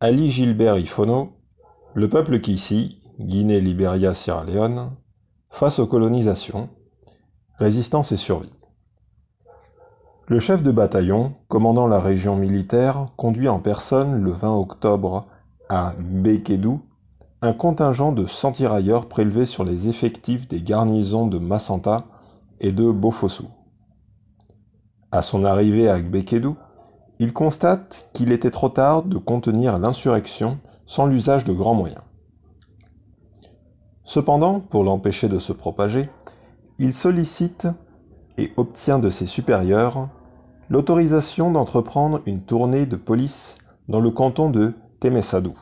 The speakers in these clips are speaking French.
Ali Gilbert Ifono, le peuple Kissi, Guinée, Libéria, Sierra Leone, face aux colonisations, résistance et survie. Le chef de bataillon, commandant la région militaire, conduit en personne le 20 octobre à Bekedou un contingent de 100 tirailleurs prélevés sur les effectifs des garnisons de Massanta et de Bofossou. À son arrivée à Bekedou, il constate qu'il était trop tard de contenir l'insurrection sans l'usage de grands moyens. Cependant, pour l'empêcher de se propager, il sollicite et obtient de ses supérieurs l'autorisation d'entreprendre une tournée de police dans le canton de Témessadou.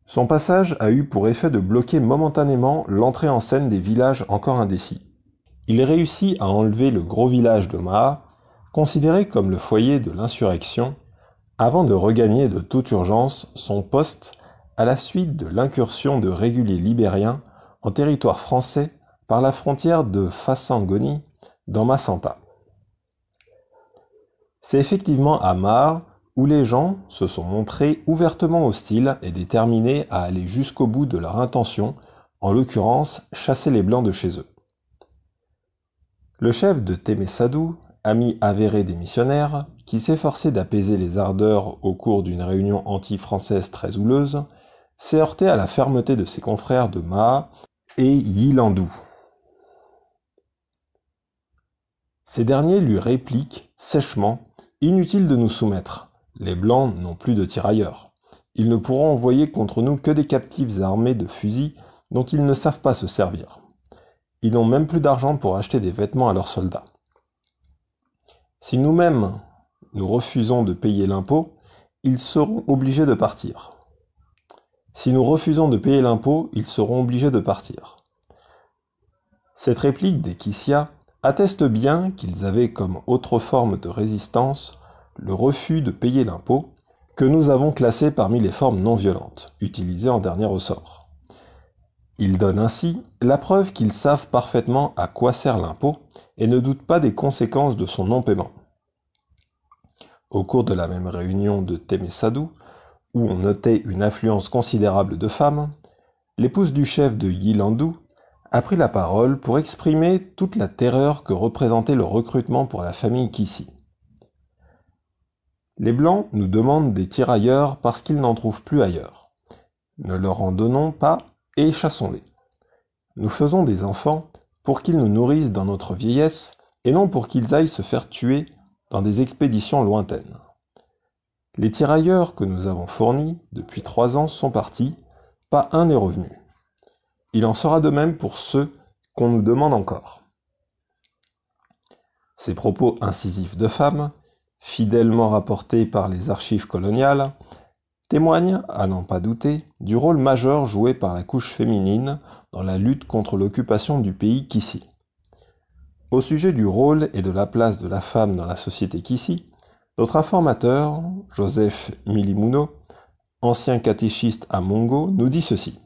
Son passage a eu pour effet de bloquer momentanément l'entrée en scène des villages encore indécis. Il réussit à enlever le gros village de Maha, considéré comme le foyer de l'insurrection, avant de regagner de toute urgence son poste à la suite de l'incursion de réguliers libériens en territoire français par la frontière de Fassangoni dans Massanta. C'est effectivement à Maha où les gens se sont montrés ouvertement hostiles et déterminés à aller jusqu'au bout de leur intention, en l'occurrence chasser les Blancs de chez eux. Le chef de Témessadou, ami avéré des missionnaires, qui s'efforçait d'apaiser les ardeurs au cours d'une réunion anti-française très houleuse, s'est heurté à la fermeté de ses confrères de Maha et Yilandou. Ces derniers lui répliquent sèchement « Inutile de nous soumettre, les Blancs n'ont plus de tirailleurs. Ils ne pourront envoyer contre nous que des captifs armés de fusils dont ils ne savent pas se servir. Ils n'ont même plus d'argent pour acheter des vêtements à leurs soldats. Si nous-mêmes nous refusons de payer l'impôt, ils seront obligés de partir. Si nous refusons de payer l'impôt, ils seront obligés de partir. » Cette réplique des Kissia atteste bien qu'ils avaient comme autre forme de résistance le refus de payer l'impôt, que nous avons classé parmi les formes non violentes, utilisées en dernier ressort. Ils donnent ainsi la preuve qu'ils savent parfaitement à quoi sert l'impôt et ne doutent pas des conséquences de son non-paiement. Au cours de la même réunion de Témessadou, où on notait une affluence considérable de femmes, l'épouse du chef de Yilandou a pris la parole pour exprimer toute la terreur que représentait le recrutement pour la famille Kissi. Les Blancs nous demandent des tirailleurs parce qu'ils n'en trouvent plus ailleurs. Ne leur en donnons pas et chassons-les. Nous faisons des enfants pour qu'ils nous nourrissent dans notre vieillesse et non pour qu'ils aillent se faire tuer dans des expéditions lointaines. Les tirailleurs que nous avons fournis depuis 3 ans sont partis, pas un n'est revenu. Il en sera de même pour ceux qu'on nous demande encore. Ces propos incisifs de femmes, fidèlement rapportés par les archives coloniales, témoignent, à n'en pas douter, du rôle majeur joué par la couche féminine dans la lutte contre l'occupation du pays Kissi. Au sujet du rôle et de la place de la femme dans la société Kissi, notre informateur, Joseph Milimuno, ancien catéchiste à Mongo, nous dit ceci.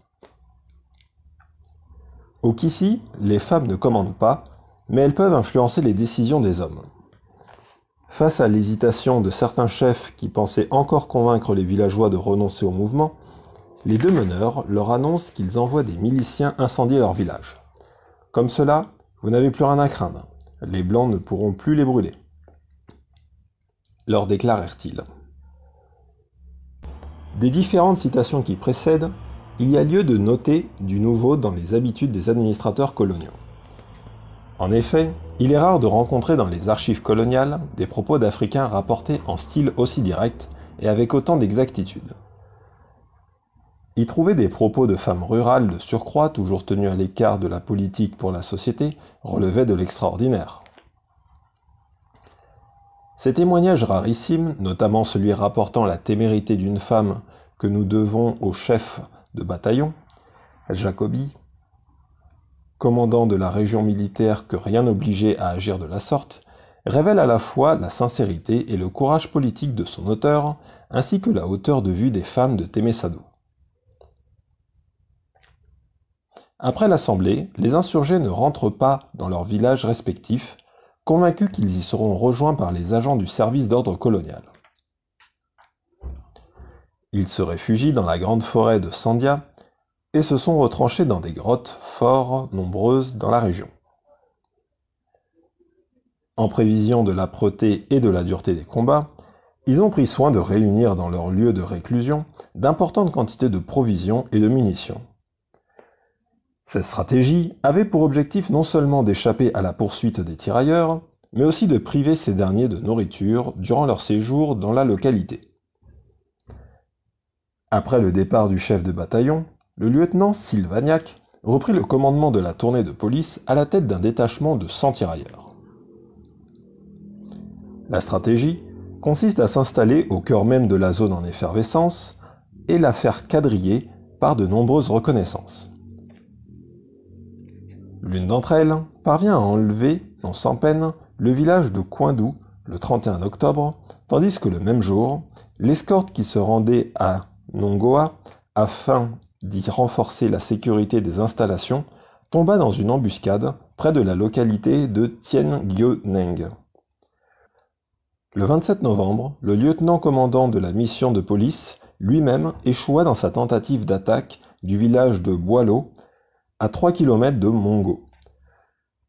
Au Kissi, les femmes ne commandent pas, mais elles peuvent influencer les décisions des hommes. Face à l'hésitation de certains chefs qui pensaient encore convaincre les villageois de renoncer au mouvement, les deux meneurs leur annoncent qu'ils envoient des miliciens incendier leur village. Comme cela, vous n'avez plus rien à craindre. Les Blancs ne pourront plus les brûler. Leur déclarèrent-ils. Des différentes citations qui précèdent, il y a lieu de noter du nouveau dans les habitudes des administrateurs coloniaux. En effet, il est rare de rencontrer dans les archives coloniales des propos d'Africains rapportés en style aussi direct et avec autant d'exactitude. Y trouver des propos de femmes rurales de surcroît, toujours tenues à l'écart de la politique pour la société, relevait de l'extraordinaire. Ces témoignages rarissimes, notamment celui rapportant la témérité d'une femme que nous devons au chef de bataillon, Jacobi, commandant de la région militaire que rien n'obligeait à agir de la sorte, révèlent à la fois la sincérité et le courage politique de son auteur, ainsi que la hauteur de vue des femmes de Témessadou. Après l'assemblée, les insurgés ne rentrent pas dans leurs villages respectifs, convaincus qu'ils y seront rejoints par les agents du service d'ordre colonial. Ils se réfugient dans la grande forêt de Sandia et se sont retranchés dans des grottes fort nombreuses dans la région. En prévision de l'âpreté et de la dureté des combats, ils ont pris soin de réunir dans leur lieu de réclusion d'importantes quantités de provisions et de munitions. Cette stratégie avait pour objectif non seulement d'échapper à la poursuite des tirailleurs, mais aussi de priver ces derniers de nourriture durant leur séjour dans la localité. Après le départ du chef de bataillon, le lieutenant Sylvaniak reprit le commandement de la tournée de police à la tête d'un détachement de 100 tirailleurs. La stratégie consiste à s'installer au cœur même de la zone en effervescence et la faire quadriller par de nombreuses reconnaissances. L'une d'entre elles parvient à enlever, non sans peine, le village de Coindou le 31 octobre, tandis que le même jour, l'escorte qui se rendait à Nongoa afin d'y renforcer la sécurité des installations tomba dans une embuscade près de la localité de Tiengioneng. Le 27 novembre, le lieutenant-commandant de la mission de police lui-même échoua dans sa tentative d'attaque du village de Boilo, à 3 km de Mongo.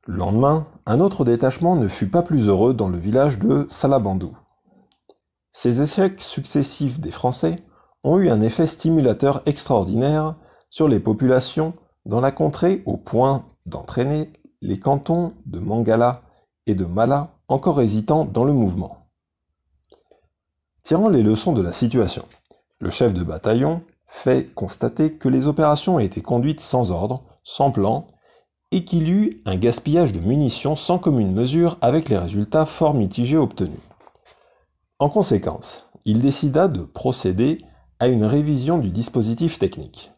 Le lendemain, un autre détachement ne fut pas plus heureux dans le village de Salabandou. Ces échecs successifs des Français ont eu un effet stimulateur extraordinaire sur les populations dans la contrée au point d'entraîner les cantons de Mangala et de Mala encore hésitants dans le mouvement. Tirant les leçons de la situation, le chef de bataillon fait constater que les opérations étaient conduites sans ordre, sans plan, et qu'il y eut un gaspillage de munitions sans commune mesure avec les résultats fort mitigés obtenus. En conséquence, il décida de procéder à une révision du dispositif technique.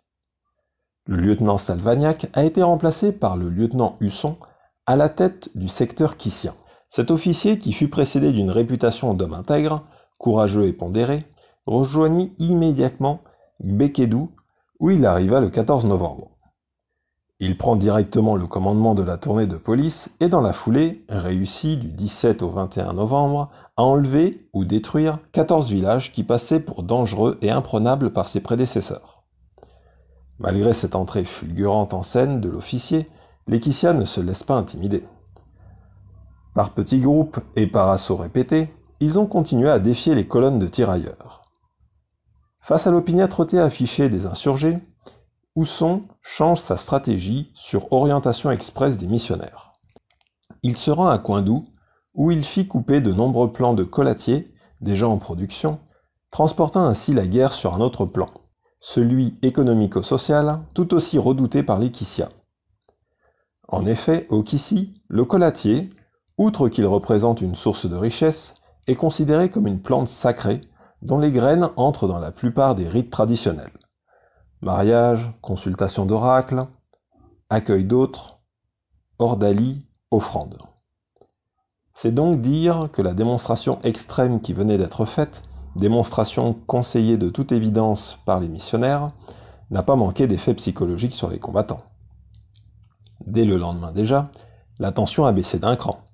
Le lieutenant Salvagnac a été remplacé par le lieutenant Husson à la tête du secteur Kissien. Cet officier, qui fut précédé d'une réputation d'homme intègre, courageux et pondéré, rejoignit immédiatement Bekedou, où il arriva le 14 novembre. Il prend directement le commandement de la tournée de police et dans la foulée réussit du 17 au 21 novembre à enlever ou détruire 14 villages qui passaient pour dangereux et imprenables par ses prédécesseurs. Malgré cette entrée fulgurante en scène de l'officier, les Kissias ne se laissent pas intimider. Par petits groupes et par assauts répétés, ils ont continué à défier les colonnes de tirailleurs. Face à l'opiniâtreté affichée des insurgés, Husson change sa stratégie sur orientation express des missionnaires. Il se rend à Coindou, où il fit couper de nombreux plants de collatiers, déjà en production, transportant ainsi la guerre sur un autre plan, celui économico-social, tout aussi redouté par les Kissias. En effet, au Kissi, le collatier, outre qu'il représente une source de richesse, est considéré comme une plante sacrée dont les graines entrent dans la plupart des rites traditionnels. Mariage, consultation d'oracle, accueil d'autres, ordalie, offrande. C'est donc dire que la démonstration extrême qui venait d'être faite, démonstration conseillée de toute évidence par les missionnaires, n'a pas manqué d'effets psychologiques sur les combattants. Dès le lendemain déjà, la tension a baissé d'un cran,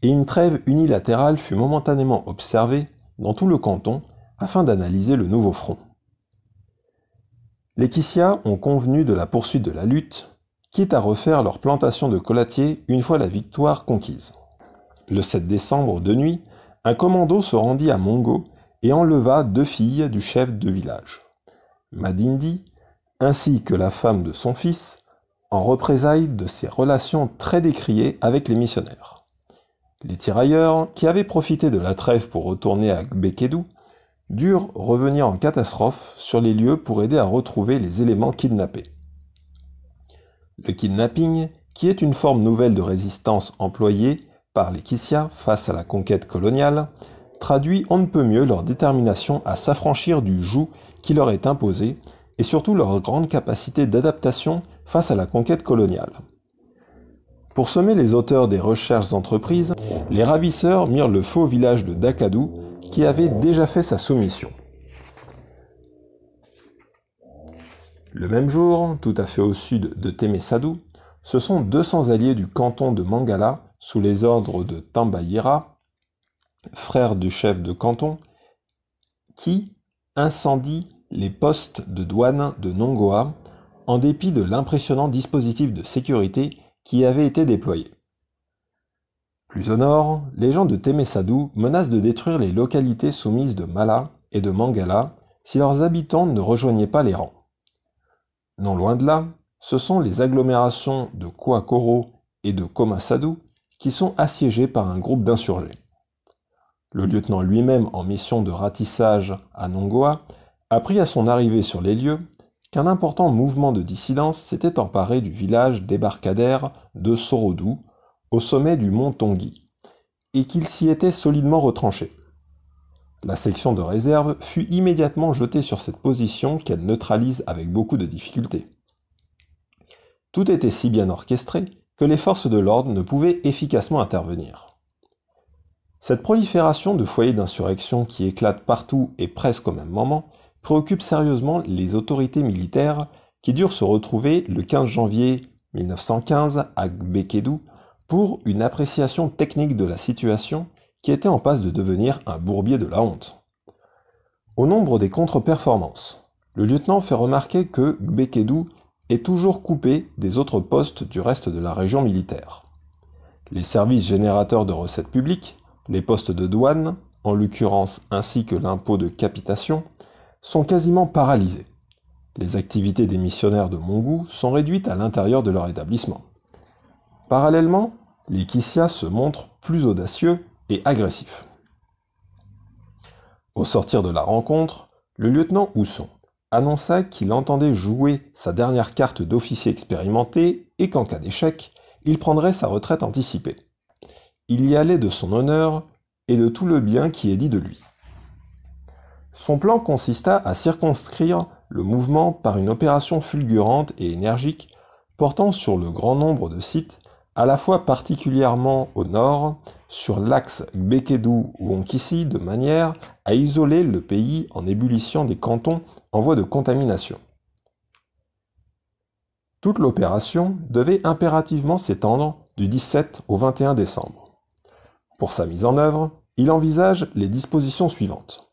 et une trêve unilatérale fut momentanément observée dans tout le canton afin d'analyser le nouveau front. Les Kissias ont convenu de la poursuite de la lutte, quitte à refaire leur plantation de collatiers une fois la victoire conquise. Le 7 décembre de nuit, un commando se rendit à Mongo et enleva 2 filles du chef de village, Madindi, ainsi que la femme de son fils, en représailles de ses relations très décriées avec les missionnaires. Les tirailleurs, qui avaient profité de la trêve pour retourner à Bekedou, durent revenir en catastrophe sur les lieux pour aider à retrouver les éléments kidnappés. Le kidnapping, qui est une forme nouvelle de résistance employée par les Kissias face à la conquête coloniale, traduit on ne peut mieux leur détermination à s'affranchir du joug qui leur est imposé et surtout leur grande capacité d'adaptation face à la conquête coloniale. Pour semer les auteurs des recherches entreprises, les ravisseurs mirent le feu au village de Dakadou, qui avait déjà fait sa soumission. Le même jour, tout à fait au sud de Temessadou, ce sont 200 alliés du canton de Mangala, sous les ordres de Tambayira, frère du chef de canton, qui incendient les postes de douane de Nongoa, en dépit de l'impressionnant dispositif de sécurité qui y avait été déployé. Plus au nord, les gens de Temesadu menacent de détruire les localités soumises de Mala et de Mangala si leurs habitants ne rejoignaient pas les rangs. Non loin de là, ce sont les agglomérations de Kouakoro et de Komasadu qui sont assiégées par un groupe d'insurgés. Le lieutenant lui-même en mission de ratissage à Nongoa apprit à son arrivée sur les lieux qu'un important mouvement de dissidence s'était emparé du village débarcadère de Sorodu, au sommet du mont Tongi, et qu'il s'y était solidement retranché. La section de réserve fut immédiatement jetée sur cette position qu'elle neutralise avec beaucoup de difficulté. Tout était si bien orchestré que les forces de l'ordre ne pouvaient efficacement intervenir. Cette prolifération de foyers d'insurrection qui éclatent partout et presque au même moment préoccupe sérieusement les autorités militaires qui durent se retrouver le 15 janvier 1915 à Gbekedu pour une appréciation technique de la situation qui était en passe de devenir un bourbier de la honte. Au nombre des contre-performances, le lieutenant fait remarquer que Gbekedu est toujours coupé des autres postes du reste de la région militaire. Les services générateurs de recettes publiques, les postes de douane, en l'occurrence ainsi que l'impôt de capitation, sont quasiment paralysés. Les activités des missionnaires de Mongu sont réduites à l'intérieur de leur établissement. Parallèlement, les Kissia se montrent plus audacieux et agressifs. Au sortir de la rencontre, le lieutenant Housson annonça qu'il entendait jouer sa dernière carte d'officier expérimenté et qu'en cas d'échec, il prendrait sa retraite anticipée. Il y allait de son honneur et de tout le bien qui est dit de lui. Son plan consista à circonscrire le mouvement par une opération fulgurante et énergique portant sur le grand nombre de sites, à la fois particulièrement au nord, sur l'axe Gbekedu-Wonkissi, de manière à isoler le pays en ébullition des cantons en voie de contamination. Toute l'opération devait impérativement s'étendre du 17 au 21 décembre. Pour sa mise en œuvre, il envisage les dispositions suivantes.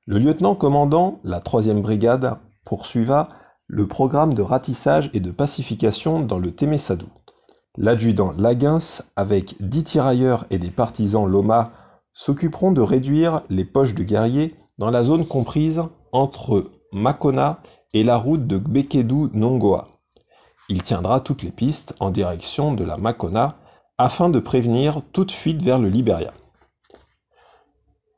Le lieutenant commandant la 3e brigade poursuiva le programme de ratissage et de pacification dans le Temesadu. L'adjudant Laguens, avec 10 tirailleurs et des partisans Loma, s'occuperont de réduire les poches de guerriers dans la zone comprise entre Makona et la route de Gbekedu-Nongoa. Il tiendra toutes les pistes en direction de la Makona afin de prévenir toute fuite vers le Liberia.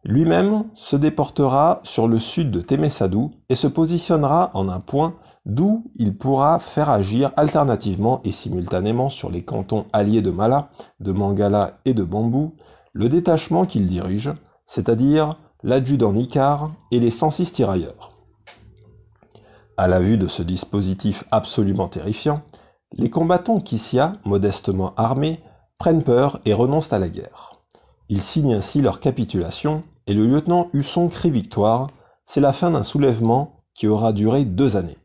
Lui-même se déportera sur le sud de Temesadu et se positionnera en un point d'où il pourra faire agir alternativement et simultanément sur les cantons alliés de Mala, de Mangala et de Bambou, le détachement qu'il dirige, c'est-à-dire l'adjudant Nikar et les 106 tirailleurs. À la vue de ce dispositif absolument terrifiant, les combattants Kissia, modestement armés, prennent peur et renoncent à la guerre. Ils signent ainsi leur capitulation et le lieutenant Husson crie victoire. C'est la fin d'un soulèvement qui aura duré 2 années.